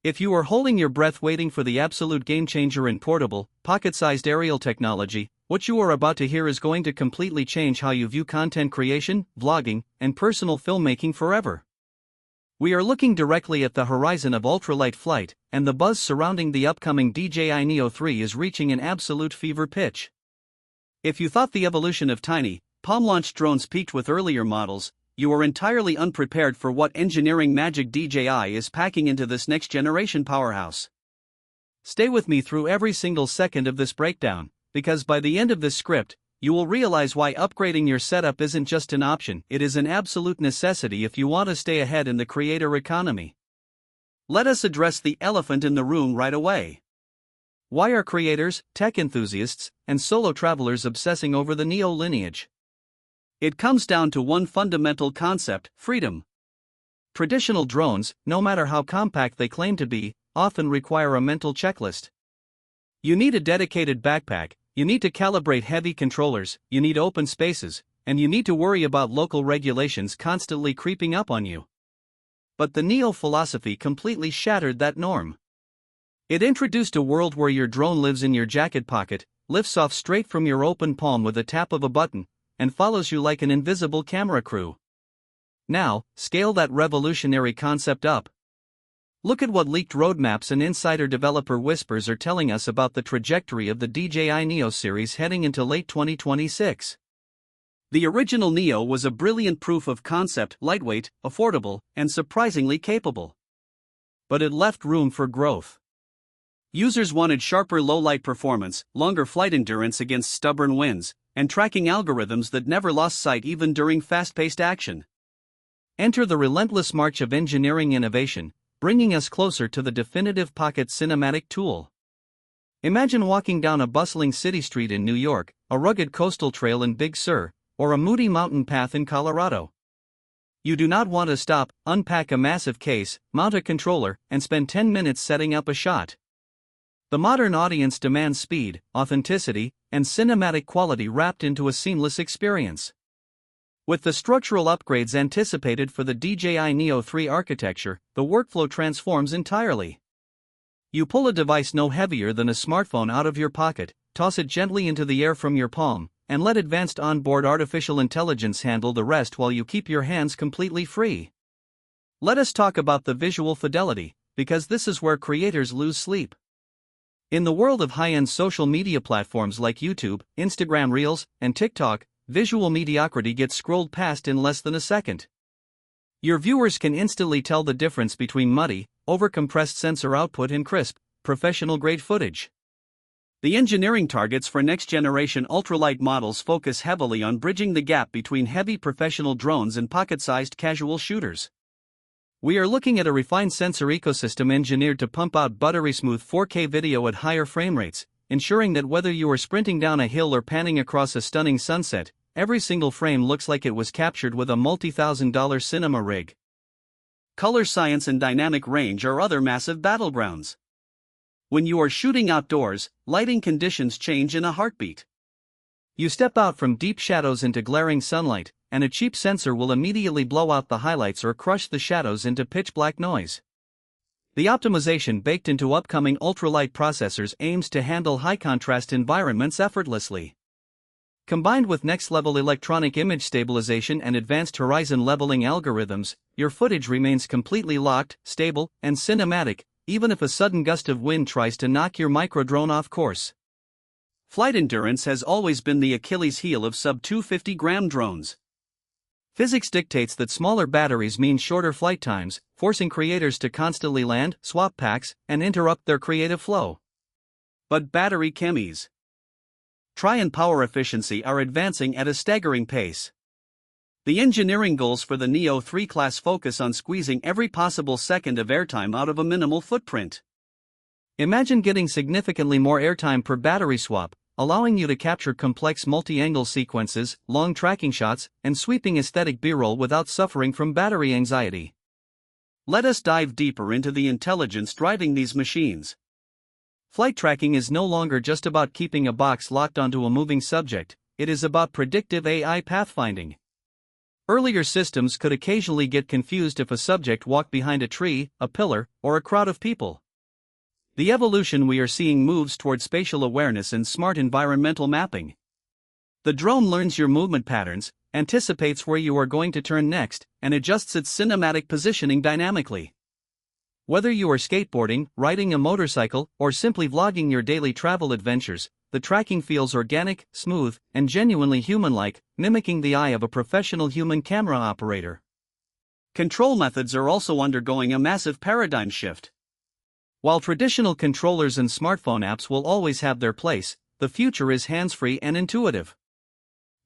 If you are holding your breath waiting for the absolute game-changer in portable, pocket-sized aerial technology, what you are about to hear is going to completely change how you view content creation, vlogging, and personal filmmaking forever. We are looking directly at the horizon of ultralight flight, and the buzz surrounding the upcoming DJI Neo 3 is reaching an absolute fever pitch. If you thought the evolution of tiny, palm-launched drones peaked with earlier models, you are entirely unprepared for what engineering magic DJI is packing into this next-generation powerhouse. Stay with me through every single second of this breakdown, because by the end of this script, you will realize why upgrading your setup isn't just an option, it is an absolute necessity if you want to stay ahead in the creator economy. Let us address the elephant in the room right away. Why are creators, tech enthusiasts, and solo travelers obsessing over the Neo lineage? It comes down to one fundamental concept: freedom. Traditional drones, no matter how compact they claim to be, often require a mental checklist. You need a dedicated backpack, you need to calibrate heavy controllers, you need open spaces, and you need to worry about local regulations constantly creeping up on you. But the Neo philosophy completely shattered that norm. It introduced a world where your drone lives in your jacket pocket, lifts off straight from your open palm with a tap of a button, and follows you like an invisible camera crew. Now, scale that revolutionary concept up. Look at what leaked roadmaps and insider developer whispers are telling us about the trajectory of the DJI Neo series heading into late 2026. The original Neo was a brilliant proof of concept: lightweight, affordable, and surprisingly capable. But it left room for growth. Users wanted sharper low-light performance, longer flight endurance against stubborn winds, and tracking algorithms that never lost sight even during fast-paced action. Enter the relentless march of engineering innovation, bringing us closer to the definitive pocket cinematic tool. Imagine walking down a bustling city street in New York, a rugged coastal trail in Big Sur, or a moody mountain path in Colorado. You do not want to stop, unpack a massive case, mount a controller, and spend 10 minutes setting up a shot. The modern audience demands speed, authenticity, and cinematic quality wrapped into a seamless experience. With the structural upgrades anticipated for the DJI Neo 3 architecture, the workflow transforms entirely. You pull a device no heavier than a smartphone out of your pocket, toss it gently into the air from your palm, and let advanced onboard artificial intelligence handle the rest while you keep your hands completely free. Let us talk about the visual fidelity, because this is where creators lose sleep. In the world of high-end social media platforms like YouTube, Instagram Reels, and TikTok, visual mediocrity gets scrolled past in less than a second. Your viewers can instantly tell the difference between muddy, overcompressed sensor output and crisp, professional-grade footage. The engineering targets for next-generation ultralight models focus heavily on bridging the gap between heavy professional drones and pocket-sized casual shooters. We are looking at a refined sensor ecosystem engineered to pump out buttery-smooth 4K video at higher frame rates, ensuring that whether you are sprinting down a hill or panning across a stunning sunset, every single frame looks like it was captured with a multi-$1,000 cinema rig. Color science and dynamic range are other massive battlegrounds. When you are shooting outdoors, lighting conditions change in a heartbeat. You step out from deep shadows into glaring sunlight, and a cheap sensor will immediately blow out the highlights or crush the shadows into pitch-black noise. The optimization baked into upcoming ultralight processors aims to handle high-contrast environments effortlessly. Combined with next-level electronic image stabilization and advanced horizon leveling algorithms, your footage remains completely locked, stable, and cinematic, even if a sudden gust of wind tries to knock your microdrone off course. Flight endurance has always been the Achilles heel of sub-250-gram drones. Physics dictates that smaller batteries mean shorter flight times, forcing creators to constantly land, swap packs, and interrupt their creative flow. But battery chemies, and power efficiency are advancing at a staggering pace. The engineering goals for the Neo 3 class focus on squeezing every possible second of airtime out of a minimal footprint. Imagine getting significantly more airtime per battery swap, allowing you to capture complex multi-angle sequences, long tracking shots, and sweeping aesthetic B-roll without suffering from battery anxiety. Let us dive deeper into the intelligence driving these machines. Flight tracking is no longer just about keeping a box locked onto a moving subject, it is about predictive AI pathfinding. Earlier systems could occasionally get confused if a subject walked behind a tree, a pillar, or a crowd of people. The evolution we are seeing moves toward spatial awareness and smart environmental mapping. The drone learns your movement patterns, anticipates where you are going to turn next, and adjusts its cinematic positioning dynamically. Whether you are skateboarding, riding a motorcycle, or simply vlogging your daily travel adventures, the tracking feels organic, smooth, and genuinely human-like, mimicking the eye of a professional human camera operator. Control methods are also undergoing a massive paradigm shift. While traditional controllers and smartphone apps will always have their place, the future is hands-free and intuitive.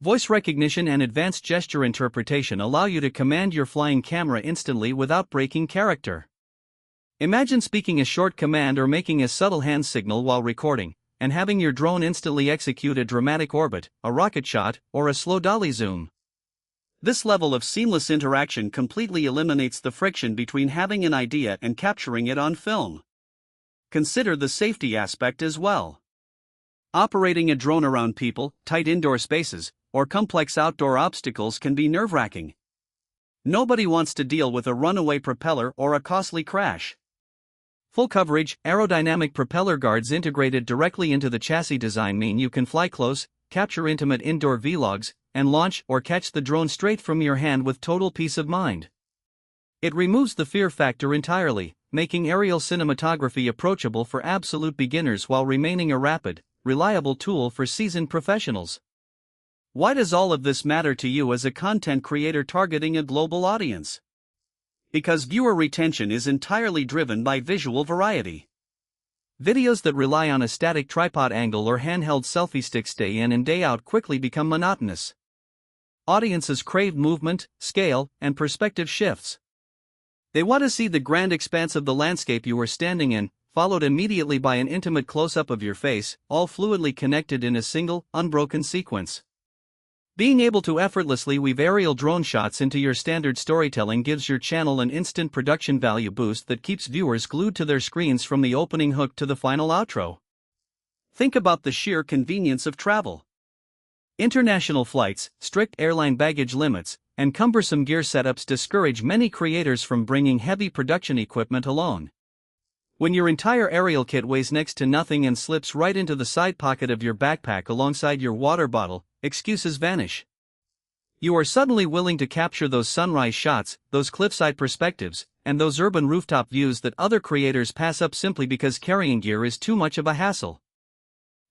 Voice recognition and advanced gesture interpretation allow you to command your flying camera instantly without breaking character. Imagine speaking a short command or making a subtle hand signal while recording, and having your drone instantly execute a dramatic orbit, a rocket shot, or a slow dolly zoom. This level of seamless interaction completely eliminates the friction between having an idea and capturing it on film. Consider the safety aspect as well. Operating a drone around people, tight indoor spaces, or complex outdoor obstacles can be nerve-wracking. Nobody wants to deal with a runaway propeller or a costly crash. Full coverage, aerodynamic propeller guards integrated directly into the chassis design mean you can fly close, capture intimate indoor vlogs, and launch or catch the drone straight from your hand with total peace of mind. It removes the fear factor entirely, making aerial cinematography approachable for absolute beginners while remaining a rapid, reliable tool for seasoned professionals. Why does all of this matter to you as a content creator targeting a global audience? Because viewer retention is entirely driven by visual variety. Videos that rely on a static tripod angle or handheld selfie sticks day in and day out quickly become monotonous. Audiences crave movement, scale, and perspective shifts. They want to see the grand expanse of the landscape you are standing in, followed immediately by an intimate close-up of your face, all fluidly connected in a single, unbroken sequence. Being able to effortlessly weave aerial drone shots into your standard storytelling gives your channel an instant production value boost that keeps viewers glued to their screens from the opening hook to the final outro. Think about the sheer convenience of travel. International flights, strict airline baggage limits, and cumbersome gear setups discourage many creators from bringing heavy production equipment alone. When your entire aerial kit weighs next to nothing and slips right into the side pocket of your backpack alongside your water bottle, excuses vanish. You are suddenly willing to capture those sunrise shots, those cliffside perspectives, and those urban rooftop views that other creators pass up simply because carrying gear is too much of a hassle.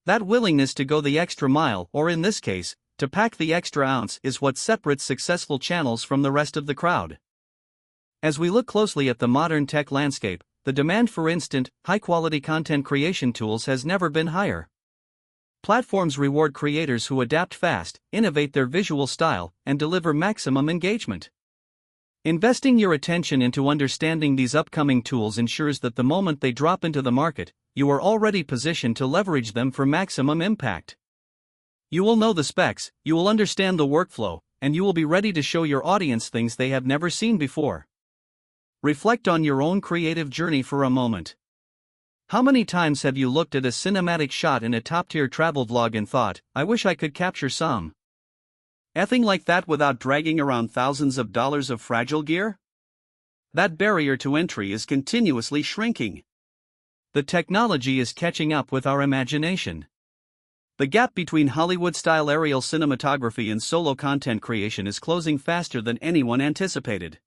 That willingness to go the extra mile, or in this case, to pack the extra ounce, is what separates successful channels from the rest of the crowd. As we look closely at the modern tech landscape, the demand for instant, high-quality content creation tools has never been higher. Platforms reward creators who adapt fast, innovate their visual style, and deliver maximum engagement. Investing your attention into understanding these upcoming tools ensures that the moment they drop into the market, you are already positioned to leverage them for maximum impact. You will know the specs, you will understand the workflow, and you will be ready to show your audience things they have never seen before. Reflect on your own creative journey for a moment. How many times have you looked at a cinematic shot in a top-tier travel vlog and thought, I wish I could capture some effing like that without dragging around thousands of dollars of fragile gear? That barrier to entry is continuously shrinking. The technology is catching up with our imagination. The gap between Hollywood-style aerial cinematography and solo content creation is closing faster than anyone anticipated.